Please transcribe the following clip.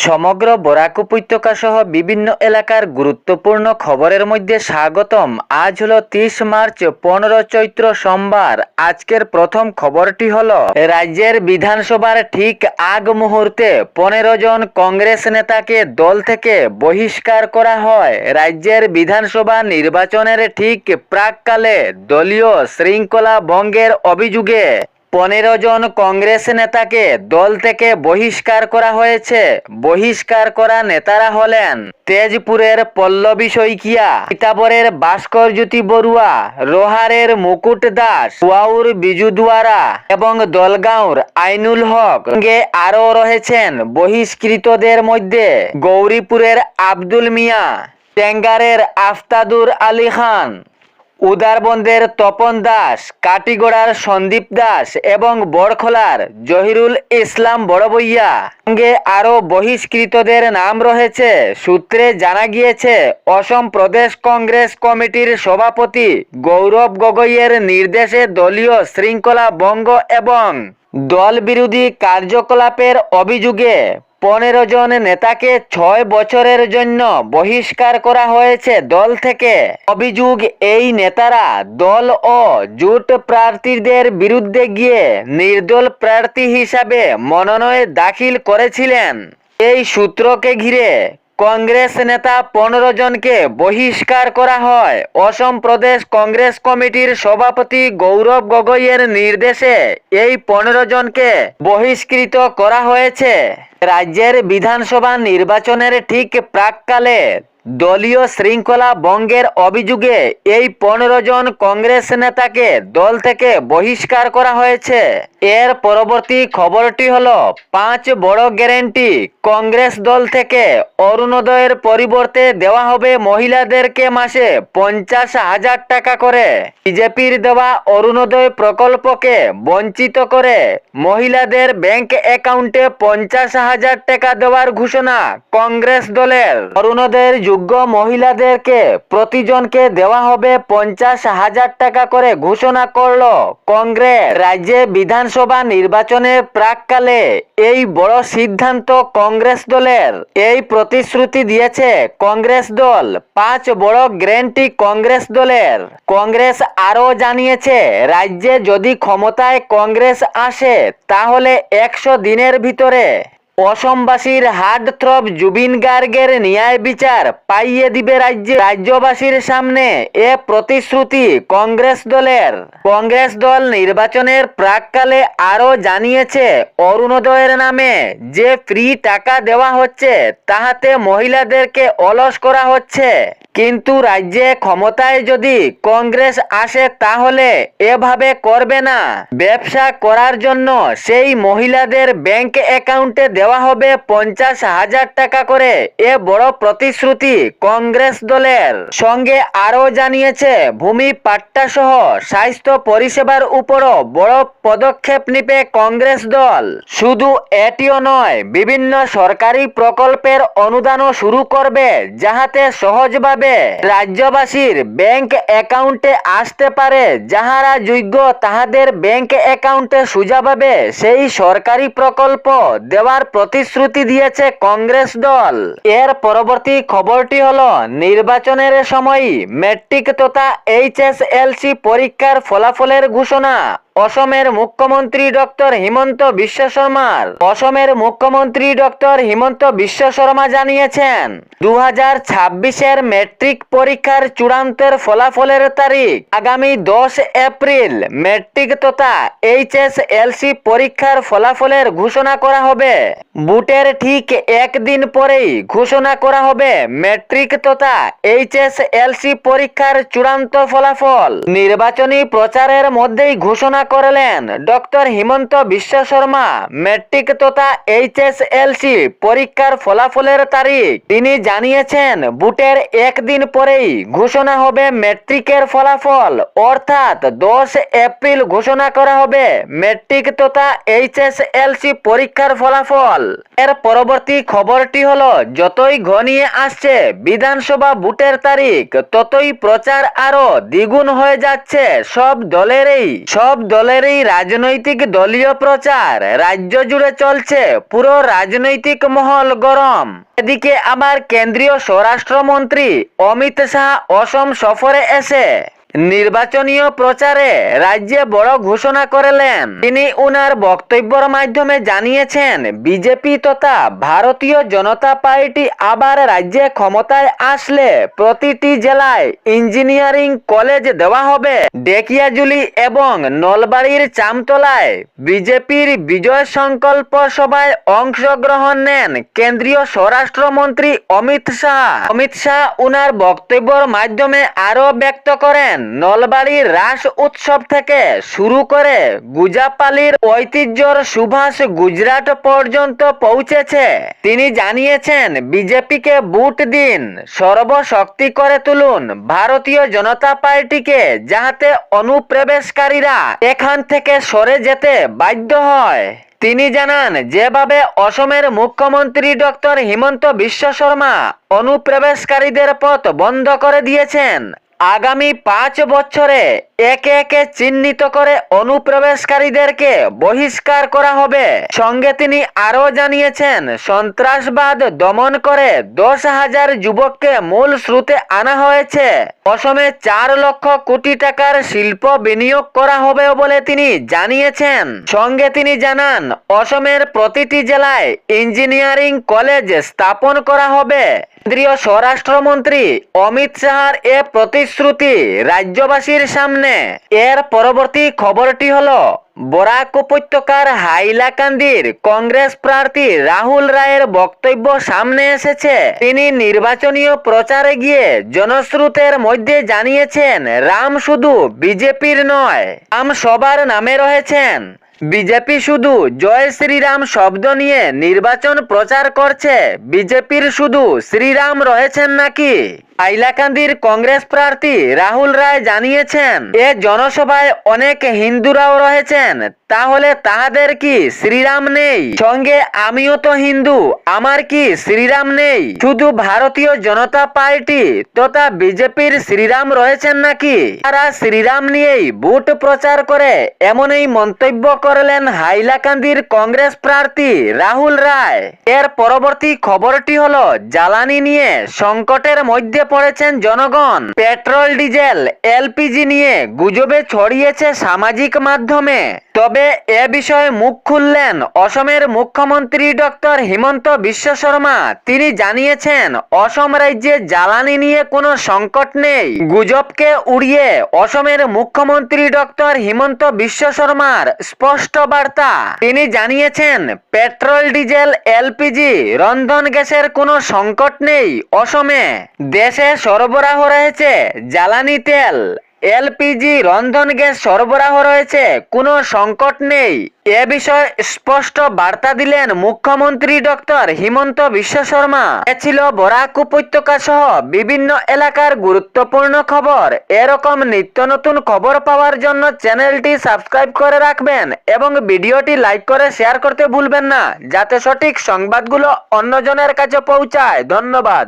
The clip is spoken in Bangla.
সমগ্র বরাক উপত্যকা সহ বিভিন্ন এলাকার গুরুত্বপূর্ণ খবরের মধ্যে স্বাগতম। আজ হলো 30 মার্চ 15 চৈত্র সোমবার। আজকের প্রথম খবরটি হলো রাজ্যের বিধানসভার ঠিক আগ মুহূর্তে 15 জন কংগ্রেস নেতাকে দল থেকে বহিষ্কার করা হয়। রাজ্যের বিধানসভা নির্বাচনের ঠিক প্রাককালে দলীয় শৃঙ্খলা ভঙ্গের অভিযোগে 15 জন কংগ্রেস নেতাকে দল থেকে বহিষ্কার করা হয়েছে। বহিষ্কার করা নেতারা হলেন তেজপুরের পল্লবী শইকিয়া, সীতাবরের ভাস্করজ্যোতি বড়ুয়া, রোহারের মুকুট দাস, কুয়াউর বিজু দুয়ারা এবং দলগাঁওর আইনুল হক। সঙ্গে আরও রয়েছেন বহিষ্কৃতদের মধ্যে গৌরীপুরের আব্দুল মিয়া, টেঙ্গারের আফতাদুর আলী খান, উদারবন্দের তপন দাস, কাটিগড়ার সন্দীপ দাস এবং বড়খলার জহিরুল ইসলাম বড়বইয়া। সঙ্গে আরও বহিষ্কৃতদের নাম রয়েছে। সূত্রে জানা গিয়েছে, অসম প্রদেশ কংগ্রেস কমিটির সভাপতি গৌরব গগৈয়ের নির্দেশে দলীয় শৃঙ্খলা ভঙ্গ এবং দল বিরোধী কার্যকলাপের অভিযোগে 15 জন নেতাকে 6 বছরের জন্য বহিষ্কার করা হয়েছে দল থেকে। অভিযোগ, এই নেতারা দল ও জোট প্রার্থীদের বিরুদ্ধে গিয়ে নির্দল প্রার্থী হিসাবে মনোনয়ন দাখিল করেছিলেন। এই সূত্রকে ঘিরে কংগ্রেস নেতা 15 জনকে বহিষ্কার করা হয়। অসম প্রদেশ কংগ্রেস কমিটির সভাপতি গৌরব গগৈয়ের নির্দেশে এই 15 জনকে বহিষ্কৃত করা হয়েছে। রাজ্যের বিধানসভা নির্বাচনের ঠিক প্রাককালে দলীয় শৃঙ্খলা ভঙ্গের অভিযোগে এই 15 জন কংগ্রেস নেতাকে দল থেকে বহিষ্কার করা হয়েছে। এর পরবর্তী খবরটি হলো 5 বড় গ্যারান্টি। কংগ্রেস দল থেকে অরুণোদয়ের পরিবর্তে দেওয়া হবে মহিলাদেরকে মাসে 50,000 টাকা করে। বিজেপির দেওয়া অরুণোদয় প্রকল্পকে বঞ্চিত করে মহিলাদের ব্যাংক অ্যাকাউন্টে 50,000 টাকা দেওয়ার ঘোষণা কংগ্রেস দলের। অরুণোদয়ের যোগ্য মহিলাদেরকে প্রতিজনকে দেওয়া হবে 50,000 টাকা করে ঘোষণা করল কংগ্রেস। রাজ্যে বিধানসভা নির্বাচনের প্রাককালে এই বড় সিদ্ধান্ত কংগ্রেস দলের। এই প্রতিশ্রুতি দিয়েছে কংগ্রেস দল। 5 বড় গ্যারান্টি কংগ্রেস দলের। কংগ্রেস আরও জানিয়েছে, রাজ্যে যদি ক্ষমতায় কংগ্রেস আসে তাহলে 100 দিনের ভিতরে অসমবাসীর হার্টথ্রব জুবিন গার্গের ন্যায় বিচার পাইয়ে দিবে রাজ্যবাসীর সামনে। এ প্রতিশ্রুতি কংগ্রেস দলের। কংগ্রেস দল নির্বাচনের প্রাককালে আরও জানিয়েছে, অরুণোদয়ের নামে যে ফ্রি টাকা দেওয়া হচ্ছে তাহাতে মহিলাদেরকে অলস করা হচ্ছে। কিন্তু রাজ্যে ক্ষমতায় যদি কংগ্রেস আসে তাহলে এভাবে করবে না। ব্যবসা করার জন্য সেই মহিলাদের ব্যাংক অ্যাকাউন্টে দেওয়া হবে 50,000 টাকা করে। এ বড় প্রতিশ্রুতি কংগ্রেস দলের। সঙ্গে আরও জানিয়েছে, ভূমি পাট্টা সহ স্বাস্থ্য পরিষেবার উপরও বড় পদক্ষেপ নেবে কংগ্রেস দল। শুধু এটিও নয়, বিভিন্ন সরকারি প্রকল্পের অনুদানও শুরু করবে, যাহাতে সহজভাবে রাজ্যবাসীর ব্যাংক অ্যাকাউন্টে আসতে পারে। যাহারা যোগ্য তাহাদের ব্যাংক অ্যাকাউন্টে সোজাভাবে সেই সরকারি প্রকল্প দেওয়ার প্রতিশ্রুতি দিয়েছে কংগ্রেস দল। এর পরবর্তী খবরটি হলো, নির্বাচনের সময় ম্যাট্রিক তথা HSLC পরীক্ষার ফলাফলের ঘোষণা অসমের মুখ্যমন্ত্রী ডক্টর হিমন্ত বিশ্ব শর্মার। অসমের মুখ্যমন্ত্রী ডক্টর হিমন্ত বিশ্ব শর্মা জানিয়েছেন, 2026-এর ম্যাট্রিক পরীক্ষার চূড়ান্তের ফলাফলের তারিখ আগামী 10 এপ্রিল। ম্যাট্রিক তথা HSLC পরীক্ষার ফলাফলের ঘোষণা করা হবে। বুটের ঠিক একদিন পরেই ঘোষণা করা হবে ম্যাট্রিক তথা HSLC পরীক্ষার চূড়ান্ত ফলাফল। নির্বাচনী প্রচারের মধ্যেই ঘোষণা করলেন ডক্টর হিমন্ত বিশ্ব শর্মা ম্যাট্রিক তথা HSLC পরীক্ষার ফলাফলের তারিখ। তিনি জানিয়েছেন, বুটের একদিন পরেই ঘোষণা হবে ম্যাট্রিকের ফলাফল, অর্থাৎ 10 এপ্রিল ঘোষণা করা হবে ম্যাট্রিক তথা HSLC পরীক্ষার ফলাফল। এর পরবর্তী খবরটি হলো, যতই ঘনিয়ে আসছে বিধানসভা ভোটের তারিখ, ততই প্রচার আরো দ্বিগুণ হয়ে যাচ্ছে সব দলেরই রাজনৈতিক দলীয় প্রচার রাজ্য জুড়ে চলছে, পুরো রাজনৈতিক মহল গরম। এদিকে আবার কেন্দ্রীয় স্বরাষ্ট্রমন্ত্রী অমিত শাহ অসম সফরে এসে নির্বাচনীয় প্রচারে রাজ্যে বড় ঘোষণা করলেন। তিনি উনার বক্তব্যের মাধ্যমে জানিয়েছেন বিজেপি তথা ভারতীয় জনতা পার্টি আবার রাজ্যে ক্ষমতায় আসলে প্রতিটি জেলায় ইঞ্জিনিয়ারিং কলেজ দেওয়া হবে। ডেকিয়াজুলি এবং নলবাড়ির চামতলায় বিজেপির বিজয় সংকল্প সভায় অংশগ্রহণ নেন কেন্দ্রীয় স্বরাষ্ট্রমন্ত্রী অমিত শাহ উনার বক্তব্যের মাধ্যমে আরো ব্যক্ত করেন নলবাড়ির রাস উৎসব থেকে শুরু করে গুজাপালির ঐতিহ্যর সুভাষ গুজরাট পর্যন্ত পৌঁছেছে। তিনি জানিয়েছেন বিজেপিকে ভোট দিন, সর্বশক্তি করে তুলুন ভারতীয় জনতা পার্টিকে, যাতে অনুপ্রবেশকারীরা এখান থেকে সরে যেতে বাধ্য হয়। তিনি জানান যেভাবে অসমের মুখ্যমন্ত্রী ডক্টর হিমন্ত বিশ্ব শর্মা অনুপ্রবেশকারীদের পথ বন্ধ করে দিয়েছেন, আগামী 5 বছরে একে একে চিহ্নিত করে অনুপ্রবেশকারীদেরকে বহিষ্কার করা হবে। সঙ্গে তিনি আরো জানিয়েছেন সন্ত্রাসবাদ দমন করে 10,000 যুবককে মূল স্রোতে আনা হয়েছে। অসমে 4 লক্ষ কোটি টাকার শিল্প বিনিয়োগ করা হবে বলে তিনি জানিয়েছেন। সঙ্গে তিনি জানান অসমের প্রতিটি জেলায় ইঞ্জিনিয়ারিং কলেজ স্থাপন করা হবে। কেন্দ্রীয় স্বরাষ্ট্রমন্ত্রী অমিত শাহর এ প্রতিশ্রুতি রাজ্যবাসীর সামনে। এর পরবর্তী খবরটি হলো বরাক উপত্যকার হাইলাকান্দির কংগ্রেস প্রার্থী রাহুল রায়ের বক্তব্য সামনে এসেছে। তিনি নির্বাচনীয় প্রচারে গিয়ে জনশ্রুতের মধ্যে জানিয়েছেন রাম শুধু বিজেপির নয়, রাম সবার নামে রয়েছেন। বিজেপি শুধু জয় শ্রীরাম শব্দ নিয়ে নির্বাচন প্রচার করছে, বিজেপির শুধু শ্রীরাম রয়েছেন নাকি? হাইলাকান্দির কংগ্রেস প্রার্থী রাহুল রায় জানিয়েছেন এ জনসভায় অনেক হিন্দুরাও রয়েছেন, তাহলে তাহাদের কি শ্রীরাম নেই? সঙ্গে আমিও তো হিন্দু, আমার কি শ্রীরাম নেই? শুধু ভারতীয় জনতা পার্টি তথা বিজেপির শ্রীরাম রয়েছেন নাকি? তারা শ্রীরাম নিয়েই ভোট প্রচার করে, এমনই মন্তব্য করলেন হাইলাকান্দির কংগ্রেস প্রার্থী রাহুল রায়। এর পরবর্তী খবরটি হলো জ্বালানি নিয়ে সংকটের মধ্যে পড়েছেন জনগণ। পেট্রোল ডিজেল এলপিজি নিয়ে গুজবে ছড়িয়েছে সামাজিক মাধ্যমে, তবে এ বিষয়ে মুখ খুললেন অসমের মুখ্যমন্ত্রী ডক্টর হিমন্ত বিশ্ব শর্মা। তিনি জানিয়েছেন অসম রাজ্যে জ্বালানি নিয়ে কোনো সংকট নেই। গুজবকে উড়িয়ে অসমের মুখ্যমন্ত্রী ডক্টর হিমন্ত বিশ্ব শর্মার স্পষ্ট বার্তা। তিনি জানিয়েছেন পেট্রোল ডিজেল এলপিজি রন্ধন গ্যাসের কোনো সংকট নেই অসমে। দেশে সরবরাহ রয়েছে জ্বালানি তেল, এলপিজি রন্ধন গ্যাস সরবরাহ রয়েছে, কোনো সংকট নেই। এ বিষয়ে স্পষ্ট বার্তা দিলেন মুখ্যমন্ত্রী ডক্টর হিমন্ত বিশ্ব শর্মা। এ ছিল বরাক উপত্যকা সহ বিভিন্ন এলাকার গুরুত্বপূর্ণ খবর। এরকম নিত্য নতুন খবর পাওয়ার জন্য চ্যানেলটি সাবস্ক্রাইব করে রাখবেন এবং ভিডিওটি লাইক করে শেয়ার করতে ভুলবেন না, যাতে সঠিক সংবাদগুলো অন্যজনের কাছে পৌঁছায়। ধন্যবাদ।